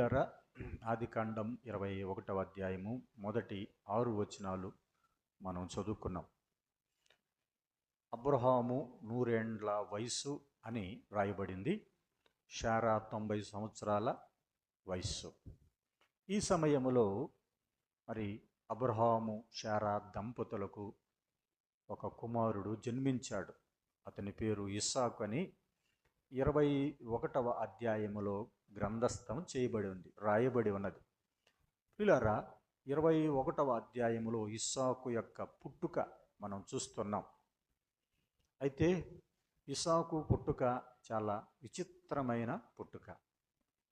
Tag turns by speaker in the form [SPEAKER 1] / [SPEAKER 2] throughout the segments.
[SPEAKER 1] ప్రియులారా, ఆదికాండం 21వ అధ్యాయము మొదటి 6 వచనాలు మనం చదువుకున్నాం. అబ్రహాము 100 ఏండ్ల వయసు అని రాయబడింది. శారా 90 సంవత్సరాల వయస్సు. ఈ సమయములో మరి అబ్రహాము శారా దంపతులకు ఒక కుమారుడు జన్మించాడు. అతని పేరు ఇస్సాకు అని 21వ అధ్యాయములో గ్రంథస్థం చేయబడి ఉంది, రాయబడి ఉన్నది. పిల్లరా, 21వ అధ్యాయములో ఇస్సాకు యొక్క పుట్టుక మనం చూస్తున్నాం. అయితే ఇస్సాకు పుట్టుక చాలా విచిత్రమైన పుట్టుక.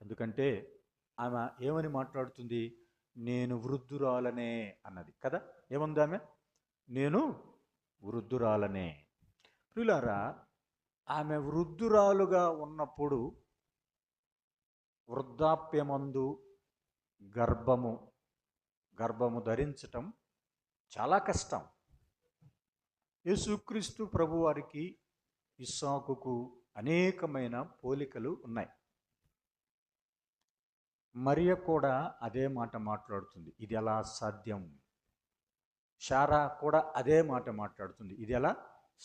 [SPEAKER 1] ఎందుకంటే ఆమె ఏమని మాట్లాడుతుంది? నేను వృద్ధురాలనే అన్నది కదా. ఏముంది ఆమె? నేను వృద్ధురాలనే. పిల్లరా, ఆమె వృద్ధురాలుగా ఉన్నప్పుడు వృద్ధాప్యమందు గర్భము ధరించటం చాలా కష్టం. యేసుక్రీస్తు ప్రభువారికి ఇస్సాకుకు అనేకమైన పోలికలు ఉన్నాయి. మరియ కూడా అదే మాట మాట్లాడుతుంది, ఇది ఎలా సాధ్యం? శారా కూడా అదే మాట మాట్లాడుతుంది, ఇది ఎలా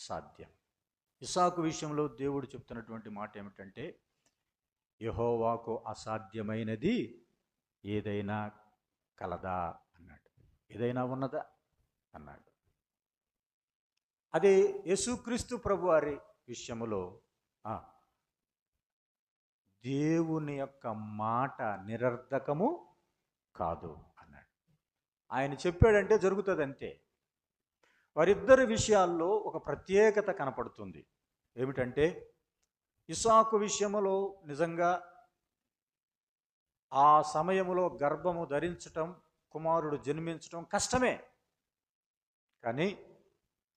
[SPEAKER 1] సాధ్యం? ఇస్సాకు విషయంలో దేవుడు చెప్తున్నటువంటి మాట ఏమిటంటే, యెహోవాకు అసాధ్యమైనది ఏదైనా కలదా అన్నాడు. ఏదైనా ఉన్నదా అన్నాడు. అదే యేసుక్రీస్తు ప్రభువారి విషయములో దేవుని యొక్క మాట నిరర్ధకము కాదు అన్నాడు. ఆయన చెప్పాడంటే జరుగుతుంది అంతే. వారిద్దరి విషయాల్లో ఒక ప్రత్యేకత కనపడుతుంది. ఏమిటంటే, ఇస్సాకు విషయములో నిజంగా ఆ సమయములో గర్భము ధరించటం, కుమారుడు జన్మించటం కష్టమే, కానీ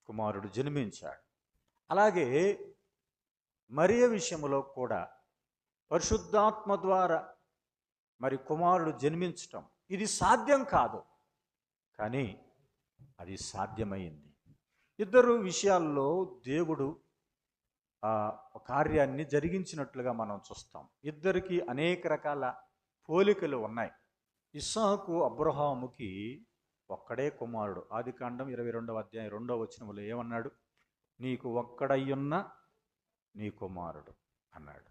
[SPEAKER 1] కుమారుడు జన్మించాడు. అలాగే మరియ విషయములో కూడా పరిశుద్ధాత్మ ద్వారా మరి కుమారుడు జన్మించటం ఇది సాధ్యం కాదు, కానీ అది సాధ్యమైంది. ఇద్దరు విషయాల్లో దేవుడు కార్యాన్ని జరిగించినట్లుగా మనం చూస్తాం. ఇద్దరికి అనేక రకాల పోలికలు ఉన్నాయి. ఇస్సాకు అబ్రహాముకి ఒక్కడే కుమారుడు. ఆదికాండం 22వ అధ్యాయం 2వ వచనములో ఏమన్నాడు? నీకు ఒక్కడయ్యున్న నీ కుమారుడు అన్నాడు.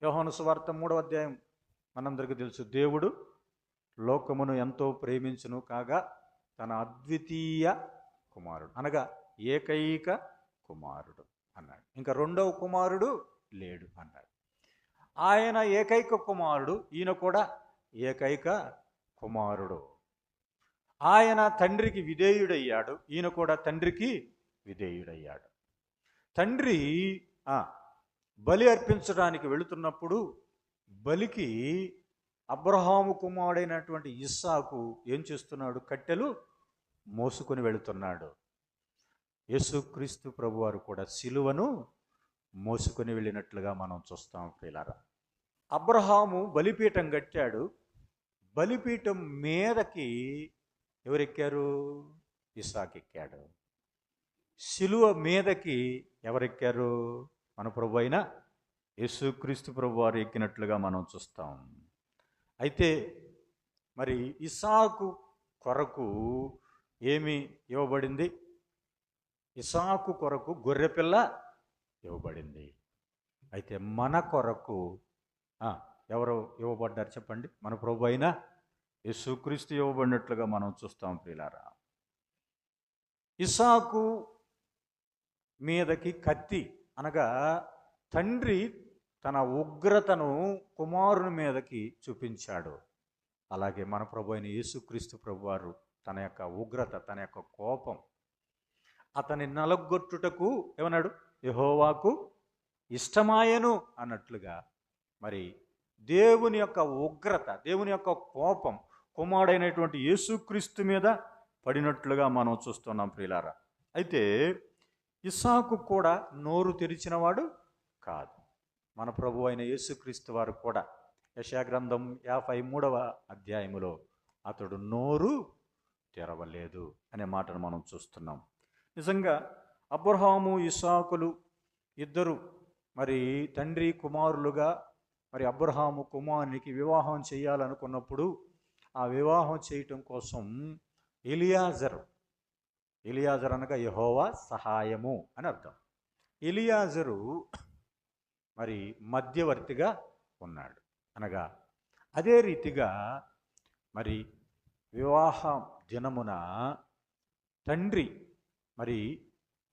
[SPEAKER 1] యోహాను సువార్త 3వ అధ్యాయం మనందరికీ తెలుసు. దేవుడు లోకమును ఎంతో ప్రేమించును కాగా తన అద్వితీయ కుమారుడు అనగా ఏకైక కుమారుడు అన్నాడు. ఇంకా రెండవ కుమారుడు లేడు అన్నాడు. ఆయన ఏకైక కుమారుడు, ఈయన కూడా ఏకైక కుమారుడు. ఆయన తండ్రికి విధేయుడయ్యాడు, ఈయన కూడా తండ్రికి విధేయుడయ్యాడు. తండ్రి బలి అర్పించడానికి వెళుతున్నప్పుడు బలికి అబ్రహాము కుమారుడైనటువంటి ఇస్సాకు ఏం చేస్తున్నాడు? కట్టెలు మోసుకొని వెళుతున్నాడు. యేసుక్రీస్తు ప్రభువారు కూడా సిలువను మోసుకొని వెళ్ళినట్లుగా మనం చూస్తాం. ప్రియులారా, అబ్రహాము బలిపీఠం కట్టాడు. బలిపీఠం మీదకి ఎవరెక్కారు? ఇస్సాకు ఎక్కాడు. సిలువ మీదకి ఎవరెక్కారు? మన ప్రభు అయిన యేసుక్రీస్తు ప్రభువారు ఎక్కినట్లుగా మనం చూస్తాం. అయితే మరి ఇస్సాకు కొరకు ఏమి ఇవ్వబడింది? ఇస్సాకు కొరకు గొర్రెపిల్ల ఇవ్వబడింది. అయితే మన కొరకు ఎవరు ఇవ్వబడ్డారు చెప్పండి? మన ప్రభు అయిన యేసుక్రీస్తు ఇవ్వబడినట్లుగా మనం చూస్తాం. ప్రియులారా, ఇస్సాకు మీదకి కత్తి అనగా తండ్రి తన ఉగ్రతను కుమారుని మీదకి చూపించాడు. అలాగే మన ప్రభు అయిన యేసుక్రీస్తు ప్రభువారు తన యొక్క ఉగ్రత, తన యొక్క కోపం అతని నలగొట్టుటకు ఏమన్నాడు? యెహోవాకు ఇష్టమాయను అన్నట్లుగా మరి దేవుని యొక్క ఉగ్రత, దేవుని యొక్క కోపం కుమారుడైనటువంటి యేసుక్రీస్తు మీద పడినట్లుగా మనం చూస్తున్నాం. ప్రియులారా, అయితే ఇస్సాకు కూడా నోరు తెరిచినవాడు కాదు. మన ప్రభు అయిన యేసుక్రీస్తు వారు కూడా యెషయా గ్రంథం 53వ అధ్యాయములో అతడు నోరు తెరవలేదు అనే మాటను మనం చూస్తున్నాం. నిజంగా అబ్రహాము ఇస్సాకులు ఇద్దరు మరి తండ్రి కుమారులుగా మరి అబ్రహాము కుమారునికి వివాహం చేయాలనుకున్నప్పుడు ఆ వివాహం చేయటం కోసం ఎలియాజరు అనగా యెహోవా సహాయము అని అర్థం. ఎలియాజరు మరి మధ్యవర్తిగా ఉన్నాడు. అనగా అదే రీతిగా మరి వివాహ దినమున తండ్రి మరి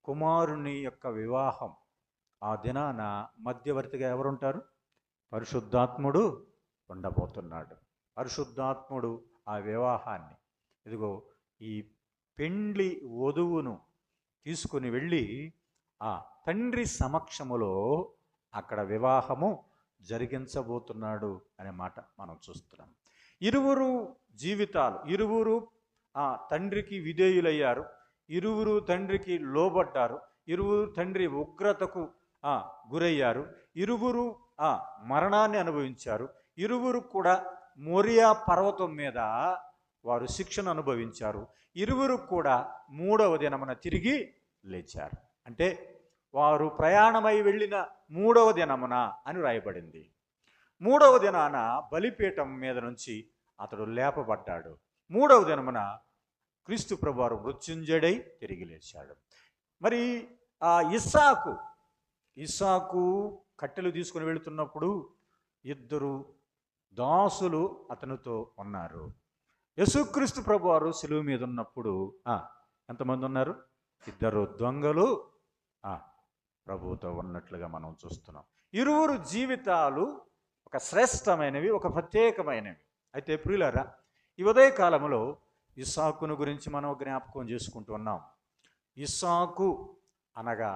[SPEAKER 1] కుమారుని యొక్క వివాహం ఆ దినాన మధ్యవర్తిగా ఎవరుంటారు? పరిశుద్ధాత్ముడు ఉండబోతున్నాడు. పరిశుద్ధాత్ముడు ఆ వివాహాన్ని, ఇదిగో ఈ పెండ్లి వధువును తీసుకుని వెళ్ళి ఆ తండ్రి సమక్షములో అక్కడ వివాహము జరిగించబోతున్నాడు అనే మాట మనం చూస్తున్నాం. ఇరువురు జీవితాలు, ఇరువురు ఆ తండ్రికి విధేయులయ్యారు, ఇరువురు తండ్రికి లోబడ్డారు, ఇరువురు తండ్రి ఉగ్రతకు గురయ్యారు, ఇరువురు మరణాన్ని అనుభవించారు, ఇరువురు కూడా మోరియా పర్వతం మీద వారు శిక్షను అనుభవించారు, ఇరువురు కూడా 3వ దినమున తిరిగి లేచారు. అంటే వారు ప్రయాణమై వెళ్ళిన 3వ దినమున అని రాయబడింది. 3వ దినాన బలిపీఠం మీద నుంచి అతడు లేపబడ్డాడు. 3వ దినమున క్రీస్తు ప్రభువారు మృత్యుంజయుడై తిరిగి లేచాడు. మరి ఆ ఇస్సాకు కట్టెలు తీసుకుని వెళుతున్నప్పుడు 2 దాసులు అతనితో ఉన్నారు. యేసుక్రీస్తు ప్రభువారు సిలువ మీద ఉన్నప్పుడు ఎంతమంది ఉన్నారు? 2 దొంగలు ప్రభువుతో ఉన్నట్లుగా మనం చూస్తున్నాం. ఇరువురు జీవితాలు ఒక శ్రేష్టమైనవి, ఒక ప్రత్యేకమైనవి. అయితే ప్రియులారా, ఈ ఉదయ కాలంలో ఇస్సాకును గురించి మనం జ్ఞాపకం చేసుకుంటూ ఉన్నాం. ఇస్సాకు అనగా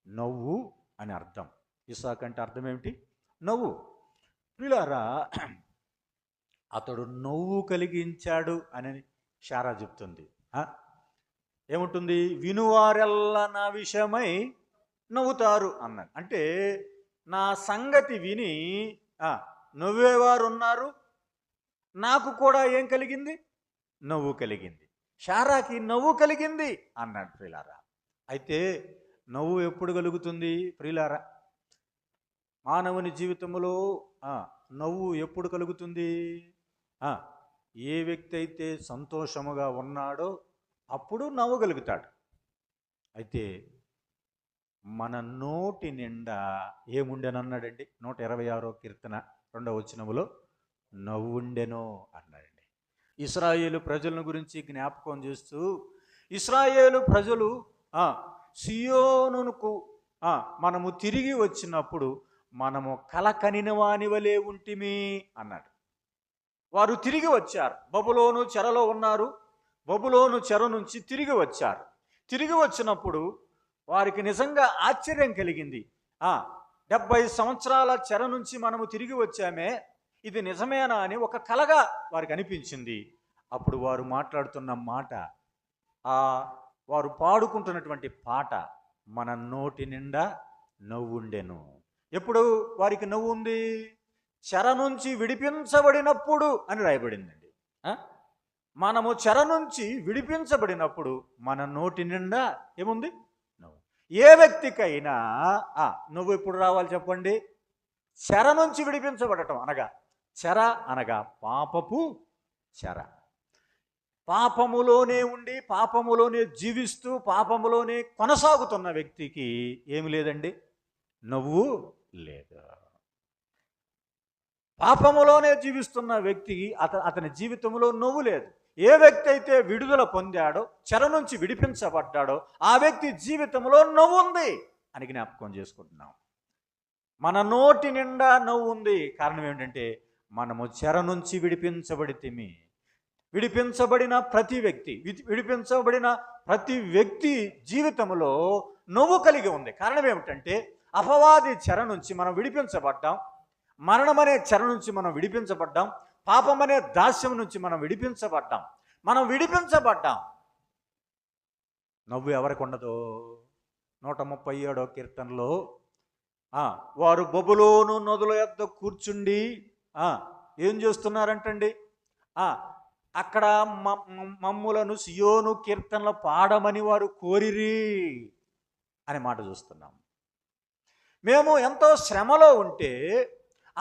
[SPEAKER 1] నవ్వు అని అర్థం. ఇస్సాకు అంటే అర్థం ఏమిటి? నవ్వు. ప్రియులారా, అతడు నవ్వు కలిగించాడు అని శారా చెప్తుంది. ఏముంటుంది? వినువారెల్లా నా విషయమై నవ్వుతారు అన్నాడు. అంటే నా సంగతి విని నవ్వేవారు ఉన్నారు, నాకు కూడా ఏం కలిగింది? నవ్వు కలిగింది. శారాకి నవ్వు కలిగింది అన్నాడు ప్రియులారా. అయితే నవ్వు ఎప్పుడు కలుగుతుంది ప్రియులారా? మానవుని జీవితంలో నవ్వు ఎప్పుడు కలుగుతుంది? ఏ వ్యక్తి అయితే సంతోషముగా ఉన్నాడో అప్పుడు నవ్వగలుగుతాడు. అయితే మన నోటి నిండా ఏముండెనన్నాడండి? 126వ కీర్తన 2వ వచనములో నవ్వుండెను అన్నాడండి. ఇశ్రాయేలు ప్రజలను గురించి జ్ఞాపకం చేస్తూ, ఇశ్రాయేలు ప్రజలు సియోనుకు మనము తిరిగి వచ్చినప్పుడు మనము కలకనిన వాని వలె ఉంటిమి అన్నాడు. వారు తిరిగి వచ్చారు. బబులోను చెరలో ఉన్నారు. బబులోను చెర నుంచి తిరిగి వచ్చారు. తిరిగి వచ్చినప్పుడు వారికి నిజంగా ఆశ్చర్యం కలిగింది. 70 సంవత్సరాల చెర నుంచి మనము తిరిగి వచ్చామే, ఇది నిజమేనా అని ఒక కలగా వారికి అనిపించింది. అప్పుడు వారు మాట్లాడుతున్న మాట, వారు పాడుకుంటున్నటువంటి పాట, మన నోటి నిండా నవ్వుండెను. ఎప్పుడు వారికి నవ్వు ఉంది? చెర నుంచి విడిపించబడినప్పుడు అని రాయబడిందండి. మనము చెర నుంచి విడిపించబడినప్పుడు మన నోటి నిండా ఏముంది? నవ్వు. ఏ వ్యక్తికైనా నువ్వు ఎప్పుడు రావాలి చెప్పండి? చెర నుంచి విడిపించబడటం అనగా, చెర అనగా పాపపు చెర. పాపములోనే ఉండి పాపములోనే జీవిస్తూ పాపములోనే కొనసాగుతున్న వ్యక్తికి ఏమి లేదండి? నవ్వు లేదు. పాపములోనే జీవిస్తున్న వ్యక్తికి అతని జీవితంలో నవ్వు లేదు. ఏ వ్యక్తి అయితే విడుదల పొందాడో, చెర నుంచి విడిపించబడ్డాడో ఆ వ్యక్తి జీవితంలో నవ్వు ఉంది అని జ్ఞాపకం చేసుకుంటున్నాం. మన నోటి నిండా నవ్వు ఉంది. కారణం ఏమిటంటే మనము చెర నుంచి విడిపించబడితిమి. విడిపించబడిన ప్రతి వ్యక్తి జీవితంలో నవ్వు కలిగి ఉంది. కారణం ఏమిటంటే అపవాది చెర నుంచి మనం విడిపించబడ్డాం, మరణం అనే చెర నుంచి మనం విడిపించబడ్డాం, పాపం అనే దాస్యం నుంచి మనం విడిపించబడ్డాం. నవ్వు ఎవరికి ఉండదో? 137వ కీర్తనలో వారు బబులోను నదుల యొద్ద కూర్చుండి ఏం చేస్తున్నారంటండి? అక్కడ మమ్ములను సియోను కీర్తనలు పాడమని వారు కోరిరి అనే మాట చూస్తున్నాం. మేము ఎంతో శ్రమలో ఉంటే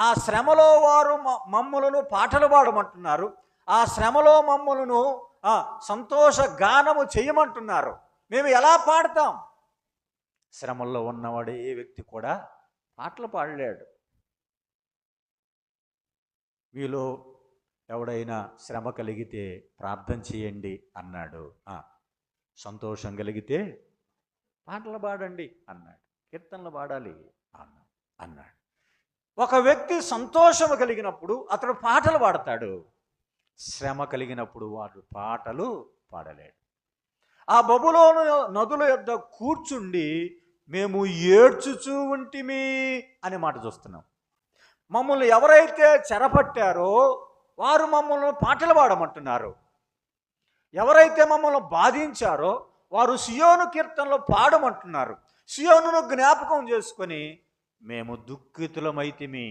[SPEAKER 1] ఆ శ్రమలో వారు మమ్ములను పాటలు పాడమంటున్నారు. ఆ శ్రమలో మమ్ములను సంతోష గానము చేయమంటున్నారు. మేము ఎలా పాడతాం? శ్రమల్లో ఉన్నవాడు ఏ వ్యక్తి కూడా పాటలు పాడలేడు. మీలో ఎవడైనా శ్రమ కలిగితే ప్రార్థన చేయండి అన్నాడు. సంతోషం కలిగితే పాటలు పాడండి అన్నాడు. కీర్తనలు పాడాలి అన్నాడు. ఒక వ్యక్తి సంతోషం కలిగినప్పుడు అతడు పాటలు పాడతాడు. శ్రమ కలిగినప్పుడు వాడు పాటలు పాడలేడు. ఆ బబులోను నదుల యొద్ద కూర్చుండి మేము ఏడ్చుచూ ఉంటిమి అనే మాట చూస్తున్నాం. మమ్మల్ని ఎవరైతే చెరపట్టారో వారు మమ్మల్ని పాటలు పాడమంటున్నారు. ఎవరైతే మమ్మల్ని బాధించారో వారు సియోను కీర్తనలో పాడమంటున్నారు. సియోనును జ్ఞాపకం చేసుకొని మేము దుఃఖితులమైతిమి,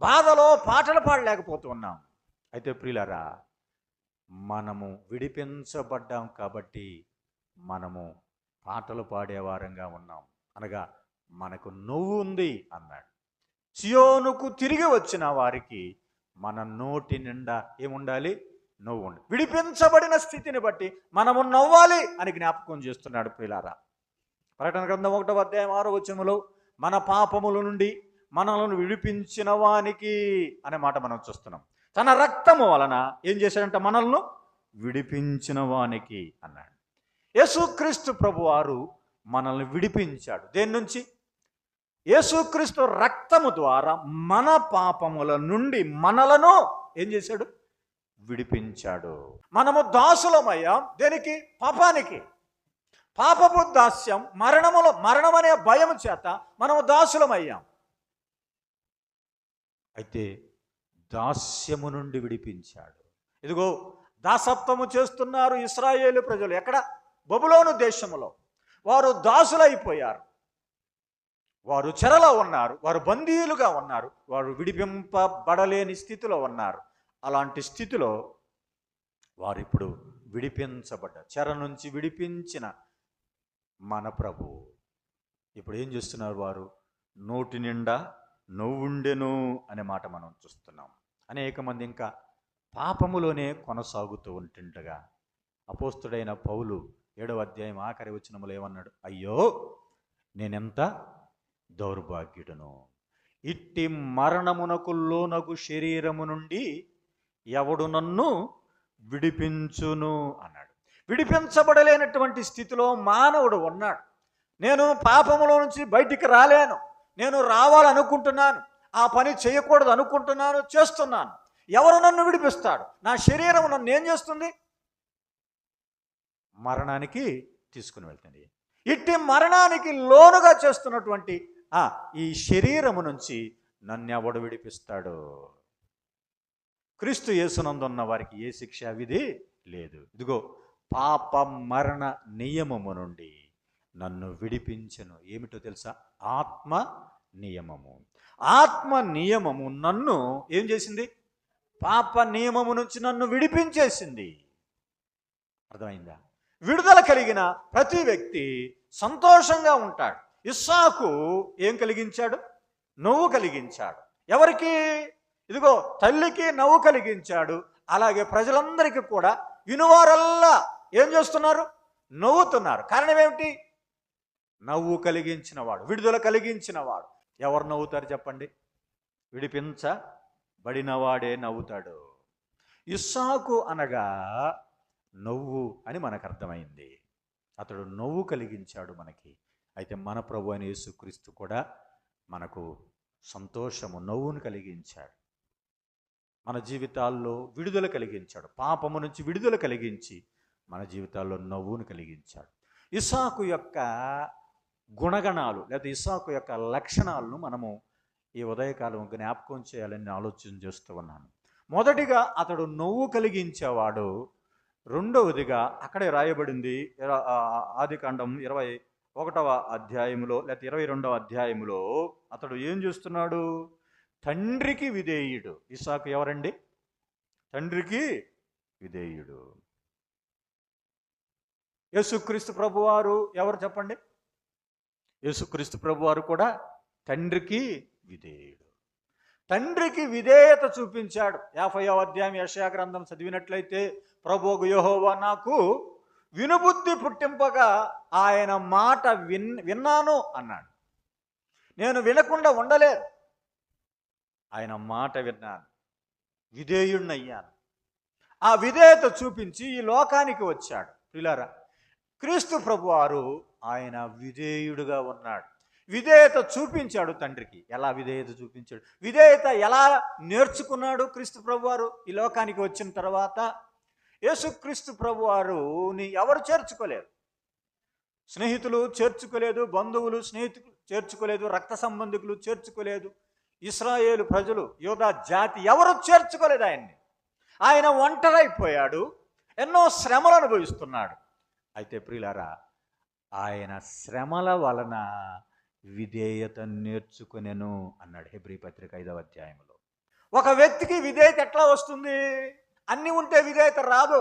[SPEAKER 1] బాధలో పాటలు పాడలేకపోతున్నాం. అయితే ప్రియులారా, మనము విడిపించబడ్డాం కాబట్టి మనము పాటలు పాడేవారంగా ఉన్నాం. అనగా మనకు నువ్వు ఉంది అన్నాడు. సియోనుకు తిరిగి వచ్చిన వారికి మన నోటి నిండా ఏముండాలి? నువ్వు ఉండాలి. విడిపించబడిన స్థితిని బట్టి మనము నవ్వాలి అని జ్ఞాపకం చేస్తున్నాడు. ప్రియులారా, ప్రకటన గ్రంథం 1వ అధ్యాయం 6వ వచనములో మన పాపముల నుండి మనలను విడిపించిన వానికి అనే మాట మనం చూస్తున్నాం. తన రక్తము వలన ఏం చేశాడంట? మనల్ని విడిపించిన వానికి అన్నాడు. యేసుక్రీస్తు ప్రభువారు మనల్ని విడిపించాడు. దేని నుంచి? యేసుక్రీస్తు రక్తము ద్వారా మన పాపముల నుండి మనలను ఏం చేశాడు? విడిపించాడు. మనము దాసులమయ్యాం. దేనికి? పాపానికి. పాపపు దాస్యం, మరణమనే భయం చేత మనము దాసులమయ్యాం. అయితే దాస్యము నుండి విడిపించాడు. ఇదిగో దాసత్వము చేస్తున్నారు ఇశ్రాయేలు ప్రజలు. ఎక్కడ? బబులోను దేశములో. వారు దాసులైపోయారు. వారు చెరలో ఉన్నారు. వారు బందీలుగా ఉన్నారు. వారు విడిపింపబడలేని స్థితిలో ఉన్నారు. అలాంటి స్థితిలో వారు ఇప్పుడు విడిపించబడ్డారు. చెర నుంచి విడిపించిన మన ప్రభు ఇప్పుడు ఏం చేస్తున్నారు? వారు నోటి నిండా నవ్వుండెను అనే మాట మనం చూస్తున్నాం. అనేక మంది ఇంకా పాపములోనే కొనసాగుతూ ఉంటుండగా అపోస్తుడైన పౌలు 7వ అధ్యాయం ఆఖరి వచనములో ఏమన్నాడు? అయ్యో, నేనెంత దౌర్భాగ్యుడను, ఇట్టి మరణమునకు లోనగు శరీరము నుండి ఎవడు నన్ను విడిపించును అన్నాడు. విడిపించబడలేనటువంటి స్థితిలో మానవుడు ఉన్నాడు. నేను పాపములో నుంచి బయటికి రాలేను, నేను రావాలనుకుంటున్నాను, ఆ పని చేయకూడదు అనుకుంటున్నాను, చేస్తున్నాను. ఎవరు నన్ను విడిపిస్తాడు? నా శరీరం నన్ను ఏం చేస్తుంది? మరణానికి తీసుకుని వెళ్తుంది. ఇట్టి మరణానికి లోనుగా చేస్తున్నటువంటి ఈ శరీరము నుంచి నన్ను ఎవడు విడిపిస్తాడు? క్రీస్తు యేసునందున్న వారికి ఏ శిక్ష విధి లేదు. ఇదిగో పాప మరణ నియమము నుండి నన్ను విడిపించెను. ఏమిటో తెలుసా? ఆత్మ నియమము. ఆత్మ నియమము నన్ను ఏం చేసింది? పాప నియమము నుంచి నన్ను విడిపించేసింది. అర్థమైందా? విడుదల కలిగిన ప్రతి వ్యక్తి సంతోషంగా ఉంటాడు. ఇస్సాకు ఏం కలిగించాడు? నవ్వు కలిగించాడు. ఎవరికి? ఇదిగో తల్లికి నవ్వు కలిగించాడు. అలాగే ప్రజలందరికీ కూడా వినువారల్లా ఏం చేస్తున్నారు? నవ్వుతున్నారు. కారణం ఏమిటి? నవ్వు కలిగించిన వాడు, విడుదల కలిగించిన వాడు. ఎవరు నవ్వుతారు చెప్పండి? విడిపించబడినవాడే నవ్వుతాడు. ఇస్సాకు అనగా నవ్వు అని మనకు అర్థమైంది. అతడు నవ్వు కలిగించాడు మనకి. అయితే మన ప్రభు అయిన యేసుక్రీస్తు కూడా మనకు సంతోషము, నవ్వును కలిగించాడు. మన జీవితాల్లో విడుదల కలిగించాడు. పాపము నుంచి విడుదల కలిగించి మన జీవితాల్లో నవ్వును కలిగించాడు. ఇస్సాకు యొక్క గుణగణాలు లేదా ఇస్సాకు యొక్క లక్షణాలను మనము ఈ ఉదయకాలం జ్ఞాపకం చేయాలని ఆలోచన చేస్తూ ఉన్నాను. మొదటిగా అతడు నవ్వు కలిగించేవాడు. రెండవదిగా అక్కడే రాయబడింది ఆదికాండం 21వ అధ్యాయంలో లేదా 22వ అధ్యాయంలో అతడు ఏం చేస్తున్నాడు? తండ్రికి విధేయుడు. ఇస్సాకు ఎవరండి? తండ్రికి విధేయుడు. యేసుక్రీస్తు ప్రభువారు ఎవరు చెప్పండి? యేసుక్రీస్తు ప్రభువారు కూడా తండ్రికి విధేయుడు. తండ్రికి విధేయత చూపించాడు. 50వ అధ్యాయం యెషయా గ్రంథం చదివినట్లయితే, ప్రభువు యెహోవా నాకు వినుబుద్ధి పుట్టింపగా ఆయన మాట విన్నాను అన్నాడు. నేను వినకుండా ఉండలేదు, ఆయన మాట విన్నాను, విధేయుణ్ణయ్యాను. ఆ విధేయత చూపించి ఈ లోకానికి వచ్చాడు. ప్రియులారా, క్రీస్తు ప్రభువారు ఆయన విధేయుడుగా ఉన్నాడు. విధేయత చూపించాడు తండ్రికి. ఎలా విధేయత చూపించాడు? విధేయత ఎలా నేర్చుకున్నాడు క్రీస్తు ప్రభువారు ఈ లోకానికి వచ్చిన తర్వాత? యేసుక్రీస్తు ప్రభువారుని ఎవరు చేర్చుకోలేదు. స్నేహితులు చేర్చుకోలేదు, బంధువులు స్నేహితులు చేర్చుకోలేదు, రక్త సంబంధికులు చేర్చుకోలేదు, ఇశ్రాయేలు ప్రజలు, యూదా జాతి ఎవరు చేర్చుకోలేదు ఆయన్ని. ఆయన ఒంటరైపోయాడు, ఎన్నో శ్రమలు అనుభవిస్తున్నాడు. అయితే ప్రియులారా, ఆయన శ్రమల వలన విధేయత నేర్చుకునేను అన్నాడు హెబ్రీ పత్రిక 5వ అధ్యాయంలో. ఒక వ్యక్తికి విధేయత ఎట్లా వస్తుంది? అన్నీ ఉంటే విధేయత రాదు.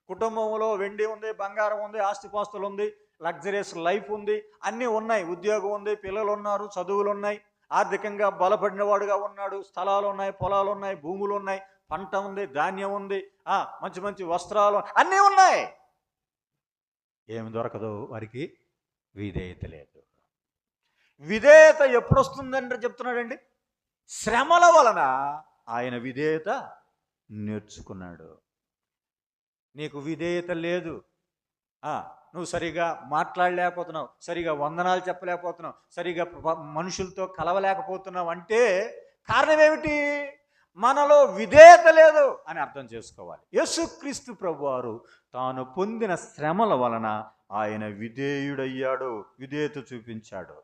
[SPEAKER 1] కుటుంబంలో వెండి ఉంది, బంగారం ఉంది, ఆస్తిపాస్తులు ఉంది, లగ్జరీస్ లైఫ్ ఉంది, అన్నీ ఉన్నాయి, ఉద్యోగం ఉంది, పిల్లలు ఉన్నారు, చదువులు ఉన్నాయి, ఆర్థికంగా బలపడినవాడుగా ఉన్నాడు, స్థలాలు ఉన్నాయి, పొలాలు ఉన్నాయి, భూములు ఉన్నాయి, పంట ఉంది, ధాన్యం ఉంది, మంచి మంచి వస్త్రాలు అన్నీ ఉన్నాయి. ఏమి దొరకదు వారికి? విధేయత లేదు. విధేయత ఎప్పుడు వస్తుందంటే చెప్తున్నాడండి, శ్రమల వలన ఆయన విధేయత నేర్చుకున్నాడు. నీకు విధేయత లేదు, నువ్వు సరిగా మాట్లాడలేకపోతున్నావు, సరిగా వందనాలు చెప్పలేకపోతున్నావు, సరిగా మనుషులతో కలవలేకపోతున్నావు అంటే కారణం ఏమిటి? మనలో విధేయత లేదు అని అర్థం చేసుకోవాలి. యేసుక్రీస్తు ప్రభువారు తాను పొందిన శ్రమల వలన ఆయన విధేయుడయ్యాడు, విధేయత చూపించాడు.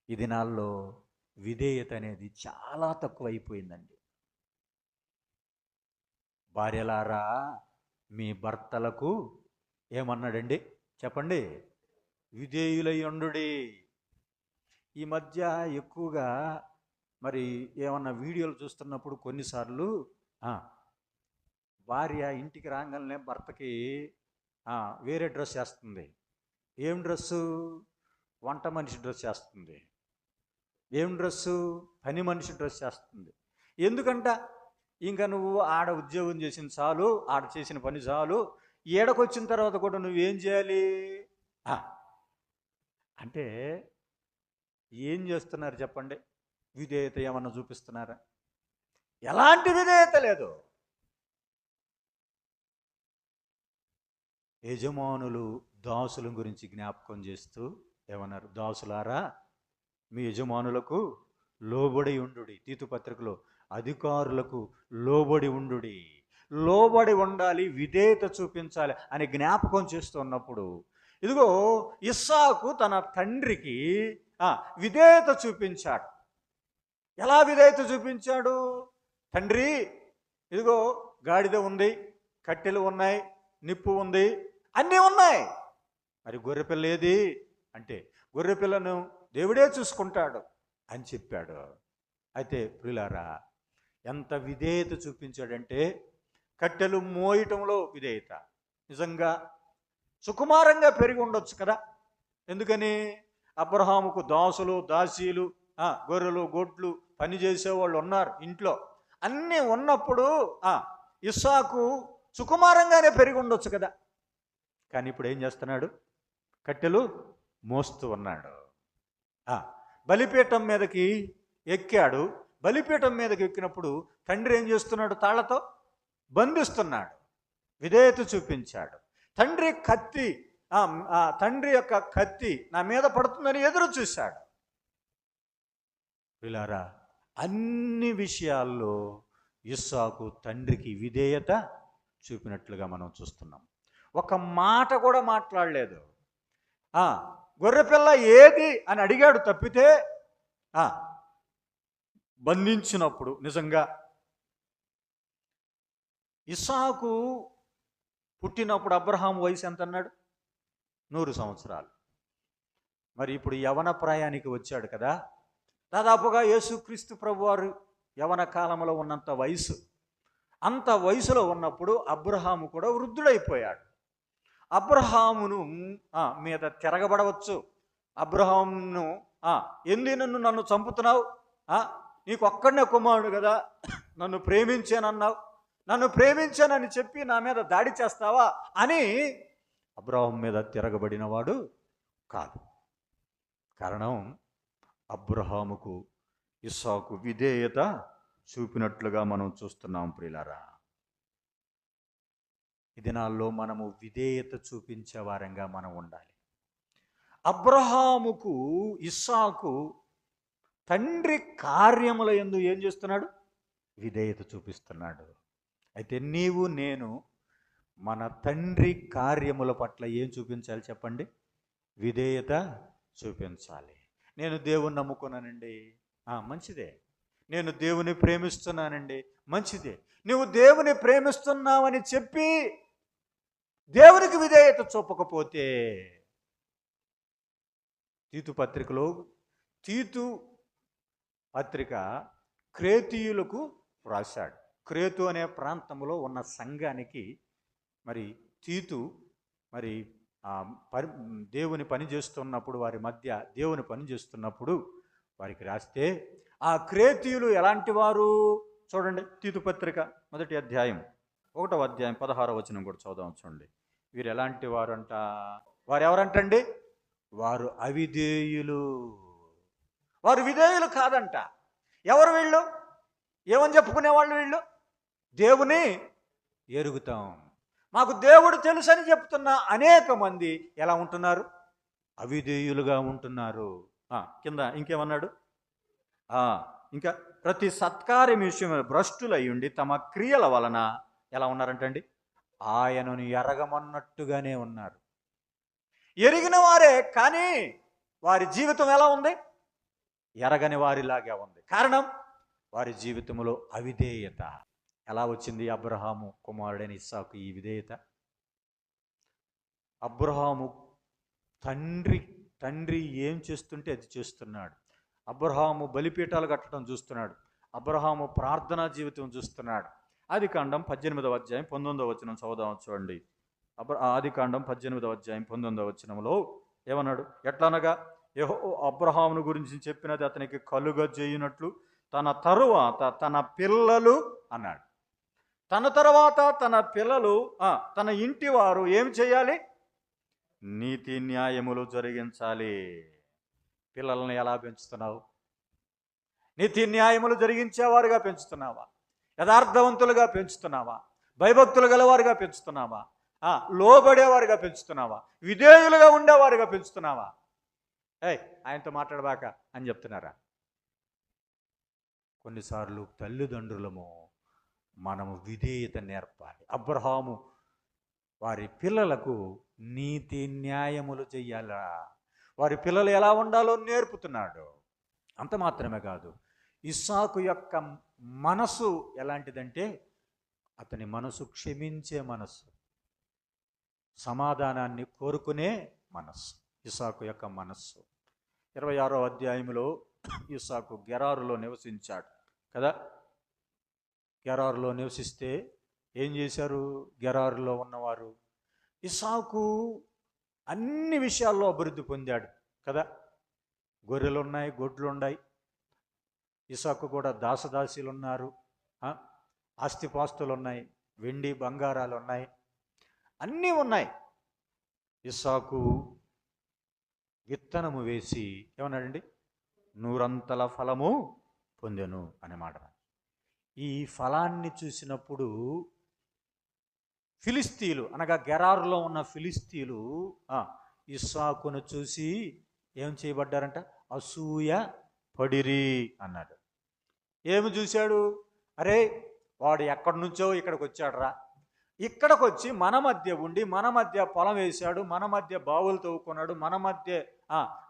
[SPEAKER 1] ఈ దినాల్లో విధేయత అనేది చాలా తక్కువైపోయిందండి. భార్యలారా, మీ భర్తలకు ఏమన్నాడండి చెప్పండి? విధేయులయ్యుండుడి. ఈ మధ్య ఎక్కువగా మరి ఏమన్నా వీడియోలు చూస్తున్నప్పుడు కొన్నిసార్లు భార్య ఇంటికి రాగానే భర్తకి వేరే డ్రెస్ వేస్తుంది. ఏం డ్రెస్సు? వంట మనిషి డ్రెస్ వేస్తుంది. ఏం డ్రెస్సు? పని మనిషి డ్రెస్ వేస్తుంది. ఎందుకంట? ఇంకా నువ్వు ఆడ ఉద్యోగం చేసిన చాలు, ఆడ చేసిన పని చాలు, ఏడకొచ్చిన తర్వాత కూడా నువ్వేం చేయాలి అంటే ఏం చేస్తున్నారు చెప్పండి? విధేయత ఏమన్నా చూపిస్తున్నారా? ఎలాంటి విధేయత లేదు. యజమానులు దాసుల గురించి జ్ఞాపకం చేస్తూ ఏమన్నారు? దాసులారా, మీ యజమానులకు లోబడి ఉండుడి. తీతు పత్రికలో అధికారులకు లోబడి ఉండుడి, లోబడి ఉండాలి, విధేయత చూపించాలి అని జ్ఞాపకం చేస్తున్నప్పుడు, ఇదిగో ఇస్సాకు తన తండ్రికి విధేయత చూపించాడు. ఎలా విధేయత చూపించాడు? తండ్రి, ఇదిగో గాడిద ఉంది, కట్టెలు ఉన్నాయి, నిప్పు ఉంది, అన్నీ ఉన్నాయి, మరి గొర్రెపిల్ల ఏది అంటే గొర్రెపిల్లను దేవుడే చూసుకుంటాడు అని చెప్పాడు. అయితే ప్రియులారా, ఎంత విధేయత చూపించాడంటే, కట్టెలు మోయటంలో విధేయత. నిజంగా సుకుమారంగా పెరిగి ఉండొచ్చు కదా. ఎందుకని? అబ్రహాముకు దాసులు, దాసీలు, గొర్రెలు, గొడ్లు, పని చేసేవాళ్ళు ఉన్నారు ఇంట్లో. అన్నీ ఉన్నప్పుడు ఇస్సాకు సుకుమారంగానే పెరిగి ఉండొచ్చు కదా. కానీ ఇప్పుడు ఏం చేస్తున్నాడు? కట్టెలు మోస్తూ ఉన్నాడు. బలిపీఠం మీదకి ఎక్కాడు. బలిపీఠం మీదకి ఎక్కినప్పుడు తండ్రి ఏం చేస్తున్నాడు? తాళ్లతో బంధిస్తున్నాడు. విధేయత చూపించాడు. తండ్రి కత్తి, తండ్రి యొక్క కత్తి నా మీద పడుతుందని ఎదురు చూశాడు. వీళ్ళారా, అన్ని విషయాల్లో ఇస్సాకు తండ్రికి విధేయత చూపినట్లుగా మనం చూస్తున్నాం. ఒక మాట కూడా మాట్లాడలేదు. గొర్రెపిల్ల ఏది అని అడిగాడు తప్పితే, బంధించినప్పుడు నిజంగా ఇస్సాకు పుట్టినప్పుడు అబ్రహాం వయసు ఎంత అన్నాడు? 100 సంవత్సరాలు. మరి ఇప్పుడు యవన ప్రాయానికి వచ్చాడు కదా. దాదాపుగా యేసుక్రీస్తు ప్రభువారు యవన కాలంలో ఉన్నంత వయసు, అంత వయసులో ఉన్నప్పుడు అబ్రహాము కూడా వృద్ధుడైపోయాడు. అబ్రహామును మీద తిరగబడవచ్చు. అబ్రహామును నన్ను చంపుతున్నావు, నీకు ఒక్కడనే కుమారుడు కదా, నన్ను ప్రేమించానన్నావు, నన్ను ప్రేమించానని చెప్పి నా మీద దాడి చేస్తావా అని అబ్రాహాము మీద తిరగబడినవాడు కాదు. కారణం, అబ్రహాముకు ఇస్సాకు విధేయత చూపినట్లుగా మనం చూస్తున్నాం. ప్రియులారా, ఈ దినాల్లో మనము విధేయత చూపించే వారంగా మనం ఉండాలి. అబ్రహాముకు ఇస్సాకు తండ్రి కార్యముల యందు ఏం చేస్తున్నాడు? విధేయత చూపిస్తున్నాడు. అయితే నీవు నేను మన తండ్రి కార్యముల పట్ల ఏం చూపించాలి చెప్పండి? విధేయత చూపించాలి. నేను దేవుని నమ్ముకున్నానండి, మంచిదే. నేను దేవుని ప్రేమిస్తున్నానండి, మంచిదే. నువ్వు దేవుని ప్రేమిస్తున్నావని చెప్పి దేవునికి విధేయత చూపకపోతే, తీతు పత్రికలో, తీతు పత్రిక క్రేతీయులకు రాశాడు. క్రేతు అనే ప్రాంతంలో ఉన్న సంఘానికి మరి తీతు మరి దేవుని పని చేస్తున్నప్పుడు, వారి మధ్య దేవుని పని చేస్తున్నప్పుడు వారికి రాస్తే, ఆ క్రేతీయులు ఎలాంటి వారు చూడండి. తీతు పత్రిక 1వ అధ్యాయం 1వ అధ్యాయం 16వ వచనం కూడా చదువుదాం. చూడండి, వీరు ఎలాంటి వారు అంట? వారు ఎవరంటండి? వారు అవిధేయులు. వారు విధేయులు కాదంట. ఎవరు వీళ్ళు? ఏమని చెప్పుకునేవాళ్ళు వీళ్ళు? దేవుని ఎరుగుతాం, మాకు దేవుడు తెలుసు అని చెప్తున్న అనేక మంది ఎలా ఉంటున్నారు? అవిధేయులుగా ఉంటున్నారు. కింద ఇంకేమన్నాడు? ఇంకా ప్రతి సత్కార్యం విషయమైన భ్రష్టులై ఉండి తమ క్రియల వలన ఎలా ఉన్నారంటండి? ఆయనను ఎరగమన్నట్టుగానే ఉన్నారు. ఎరిగిన వారే, కానీ వారి జీవితం ఎలా ఉంది? ఎరగని వారిలాగే ఉంది. కారణం, వారి జీవితంలో అవిధేయత. ఎలా వచ్చింది అబ్రహాము కుమారుడైన ఇస్సాకు ఈ విధేయత? అబ్రహాము తండ్రి ఏం చేస్తుంటే అది చేస్తున్నాడు. అబ్రహాము బలిపీఠాలు కట్టడం చూస్తున్నాడు. అబ్రహాము ప్రార్థనా జీవితం చూస్తున్నాడు. ఆదికాండం 18వ అధ్యాయం 19వ వచనం చదువుదాం. చూడండి, ఆదికాండం 18వ అధ్యాయం 19వ వచనంలో ఏమన్నాడు? ఎట్లనగా, యెహోవా అబ్రహామును గురించి చెప్పినది అతనికి కలుగజేయునట్లు తన తరువాత తన పిల్లలు అన్నాడు. తన తర్వాత తన పిల్లలు, తన ఇంటి వారు ఏం చేయాలి? నీతి న్యాయములు జరిగించాలి. పిల్లల్ని ఎలా పెంచుతున్నావు? నీతి న్యాయములు జరిగించేవారుగా పెంచుతున్నావా? యథార్థవంతులుగా పెంచుతున్నావా? భయభక్తులు గలవారుగా పెంచుతున్నావా? లోబడేవారుగా పెంచుతున్నావా? విధేయులుగా ఉండేవారుగా పెంచుతున్నావా? ఆయనతో మాట్లాడబాక అని చెప్తున్నారా? కొన్నిసార్లు తల్లిదండ్రులము మనము విధేయత నేర్పాలి. అబ్రహాము వారి పిల్లలకు నీతి న్యాయములు చెయ్యాలా, వారి పిల్లలు ఎలా ఉండాలో నేర్పుతున్నాడు. అంత మాత్రమే కాదు, ఇస్సాకు యొక్క మనసు ఎలాంటిదంటే, అతని మనసు క్షమించే మనసు, సమాధానాన్ని కోరుకునే మనస్సు ఇస్సాకు యొక్క మనస్సు. 26వ అధ్యాయంలో ఇస్సాకు గెరారులో నివసించాడు కదా. గెరారులో నివసిస్తే ఏం చేశారు గెరారులో ఉన్నవారు? ఇస్సాకు అన్ని విషయాల్లో అభివృద్ధి పొందాడు కదా. గొర్రెలు ఉన్నాయి, గొడ్లు ఉన్నాయి. ఇస్సాకు కూడా దాసదాసీలు ఉన్నారు, ఆస్తిపాస్తులు ఉన్నాయి, వెండి బంగారాలు ఉన్నాయి, అన్నీ ఉన్నాయి. ఇస్సాకు విత్తనము వేసి ఏమన్నాడండి? 100 ఫలము పొందెను అనే మాట. ఈ ఫలాన్ని చూసినప్పుడు ఫిలిస్తీయులు, అనగా గెరారులో ఉన్న ఫిలిస్తీయులు ఇస్సాకును చూసి ఏం చేయబడ్డారంట? అసూయ పడిరి అన్నాడు. ఏమి చూశాడు? అరే, వాడు ఎక్కడి నుంచో ఇక్కడికి వచ్చాడురా, ఇక్కడికి వచ్చి మన మధ్య ఉండి, మన మధ్య పొలం వేశాడు, మన మధ్య బావులు తవ్వుకున్నాడు, మన మధ్య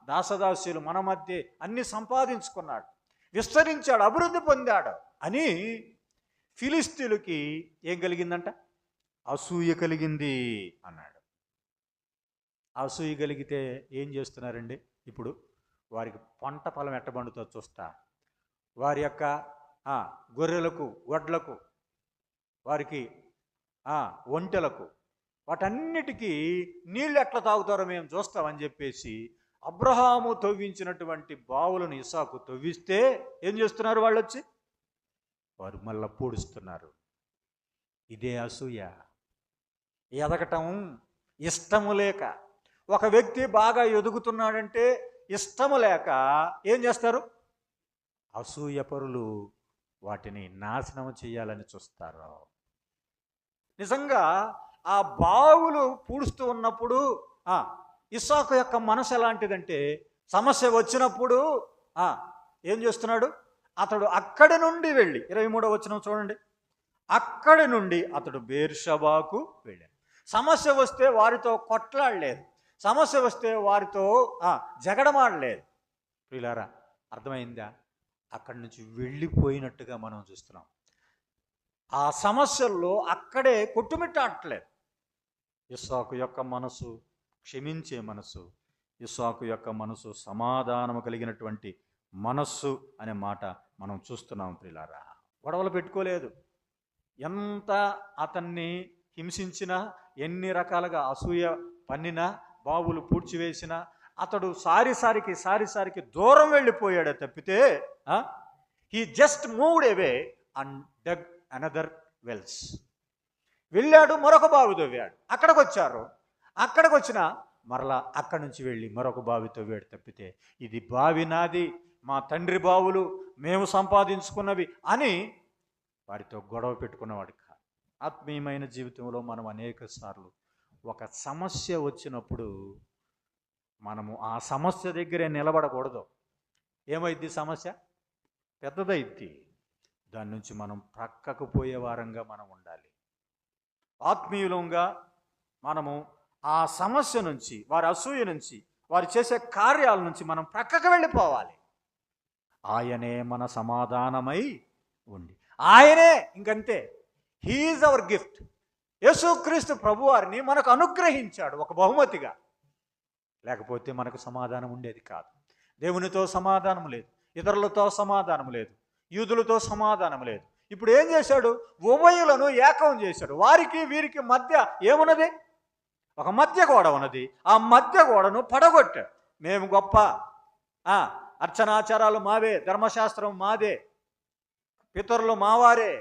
[SPEAKER 1] దాసదాస్యులు, మన మధ్య అన్ని సంపాదించుకున్నాడు, విస్తరించాడు, అభివృద్ధి పొందాడు అని ఫిలిస్తీయులకి ఏం కలిగిందంట? అసూయ కలిగింది అన్నాడు. అసూయ కలిగితే ఏం చేస్తున్నారండి? ఇప్పుడు వారికి పంట పొలం ఎట్టబండుతో చూస్తా, వారి యొక్క గొర్రెలకు, గొడ్లకు, వారికి ఒంటెలకు, వాటన్నిటికీ నీళ్ళు ఎట్లా తాగుతారో మేము చూస్తామని చెప్పేసి అబ్రహాము తవ్వించినటువంటి బావులను ఇస్సాకు తవ్విస్తే ఏం చేస్తున్నారు వాళ్ళు వచ్చి? వారు మళ్ళా పూడుస్తున్నారు. ఇదే అసూయ, ఎదగటం ఇష్టము లేక. ఒక వ్యక్తి బాగా ఎదుగుతున్నాడంటే ఇష్టము లేక ఏం చేస్తారు? అసూయపరులు వాటిని నాశనం చేయాలని చూస్తారు. నిజంగా ఆ బావులు పూడుస్తూ ఉన్నప్పుడు ఇస్సాకు యొక్క మనసు ఎలాంటిదంటే, సమస్య వచ్చినప్పుడు ఏం చేస్తున్నాడు? అతడు అక్కడి నుండి వెళ్ళి 23వ వచనం చూడండి, అక్కడి నుండి అతడు బేర్షబాకు వెళ్ళాడు. సమస్య వస్తే వారితో కొట్లాడలేదు, సమస్య వస్తే వారితో జగడమాడలేదు. ప్రియులారా, అర్థమైందా? అక్కడి నుంచి వెళ్ళిపోయినట్టుగా మనం చూస్తున్నాం. ఆ సమస్యల్లో అక్కడే కొట్టుమిట్టాడట్లేదు. ఇస్సాకు యొక్క మనసు క్షమించే మనసు, ఇస్సాకు యొక్క మనసు సమాధానము కలిగినటువంటి మనస్సు అనే మాట మనం చూస్తున్నాం. ప్రియులారా, గొడవలు పెట్టుకోలేదు. ఎంత అతన్ని హింసించినా, ఎన్ని రకాలుగా అసూయ పన్నినా, బావులు పూడ్చివేసినా అతడు సారిసారికి దూరం వెళ్ళిపోయాడే తప్పితే he just moved away and dug another wells. వెళ్ళాడు, మరొక బావి తవ్వాడు. అక్కడికి వచ్చిన మరలా అక్కడి నుంచి వెళ్ళి మరొక బావి తవ్వాడు తప్పితే, ఇది బావి నాది, మా తండ్రి బావులు, మేము సంపాదించుకున్నవి అని వారితో గొడవ పెట్టుకున్నవాడు కాదు. ఆత్మీయమైన జీవితంలో మనం అనేక సార్లు ఒక సమస్య వచ్చినప్పుడు మనము ఆ సమస్య దగ్గరే నిలబడకూడదు. ఏమైద్ది? సమస్య పెద్దదైద్ది. దాని నుంచి మనం ప్రక్కకు పోయే వారంగా మనం ఉండాలి. ఆత్మీయులంగా మనము ఆ సమస్య నుంచి, వారి అసూయ నుంచి, వారు చేసే కార్యాల నుంచి మనం ప్రక్కకు వెళ్ళిపోవాలి. ఆయనే మన సమాధానమై ఉండి, ఆయనే ఇంకంతే. He is our gift. యేసుక్రీస్తు ప్రభువారిని మనకు అనుగ్రహించాడు ఒక బహుమతిగా. లేకపోతే మనకు సమాధానం ఉండేది కాదు. దేవునితో సమాధానం లేదు, ఇతరులతో సమాధానం లేదు, యూదులతో సమాధానం లేదు. ఇప్పుడు ఏం చేశాడు? ఉభయులను ఏకం చేశాడు. వారికి వీరికి మధ్య ఏమున్నది? ఒక మధ్య గోడ ఉన్నది. ఆ మధ్య గోడను పడగొట్టాడు. మేము గొప్ప, అర్చనాచారాలు మావే, ధర్మశాస్త్రం మాదే, పితరులు మావారే,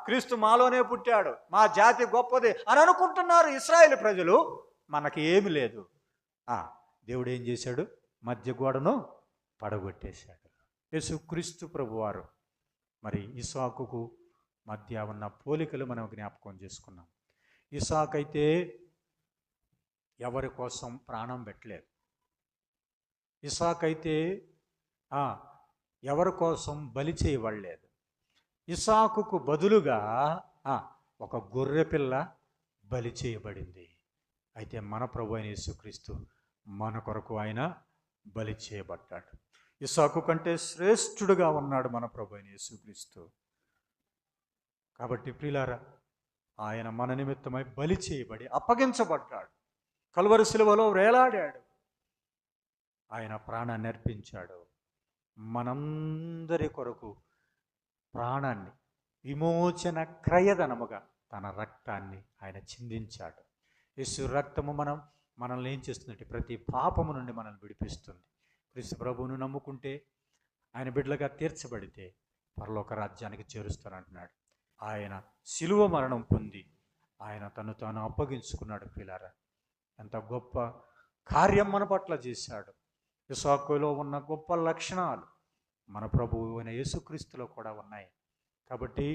[SPEAKER 1] క్రీస్తు మాలోనే పుట్టాడు, మా జాతి గొప్పది అని అనుకుంటున్నారు ఇశ్రాయేలు ప్రజలు. మనకి ఏమి లేదు. దేవుడు ఏం చేశాడు? మధ్య గోడను పడగొట్టేశాడు. యేసుక్రీస్తు ప్రభువారు మరి ఇస్సాకుకు మధ్య ఉన్న పోలికలు మనం జ్ఞాపకం చేసుకున్నాం. ఇస్సాకు అయితే ఎవరి కోసం ప్రాణం పెట్టలేదు. ఇస్సాకు అయితే ఎవరి కోసం బలి చేయబడలేదు. ఇస్సాకుకు బదులుగా ఒక గొర్రె పిల్ల బలి చేయబడింది. అయితే మన ప్రభు అయిన యేసుక్రీస్తు మన కొరకు ఆయన బలి చేయబడ్డాడు. ఇస్సాకు కంటే శ్రేష్ఠుడుగా ఉన్నాడు మన ప్రభు అయిన యేసుక్రీస్తు. కాబట్టి ప్రియులారా, ఆయన మన నిమిత్తమై బలి చేయబడి అప్పగించబడ్డాడు. కల్వరి శిలువలో వేలాడాడు. ఆయన ప్రాణాన్ని అర్పించాడు. మనందరి కొరకు ప్రాణాన్ని విమోచన క్రయధనముగా తన రక్తాన్ని ఆయన చిందించాడు. యేసు రక్తము మనల్ని ఏం చేస్తుందంటే ప్రతి పాపము నుండి మనల్ని విడిపిస్తుంది. క్రీస్తు ప్రభువును నమ్ముకుంటే, ఆయన బిడ్డలుగా తీర్చబడితే పరలోక రాజ్యానికి చేరుస్తానంటున్నాడు. ఆయన శిలువ మరణం పొంది ఆయన తను తాను అప్పగించుకున్నాడు. ప్రియులారా, ఎంత గొప్ప కార్యం మన పట్ల చేశాడు. ఇస్సాకులో ఉన్న గొప్ప లక్షణాలు మన ప్రభువు అయిన యేసుక్రీస్తులో కూడా ఉన్నాయి. కాబట్టి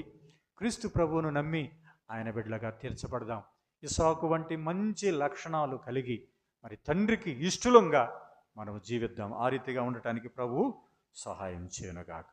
[SPEAKER 1] క్రీస్తు ప్రభువును నమ్మి ఆయన బిడ్డలుగా తీర్చబడదాం. ఇస్సాకు వంటి మంచి లక్షణాలు కలిగి మరి తండ్రికి ఇష్టలంగా మనం జీవిద్దాం. ఆ రీతిగా ఉండటానికి ప్రభువు సహాయం చేయనుగాక.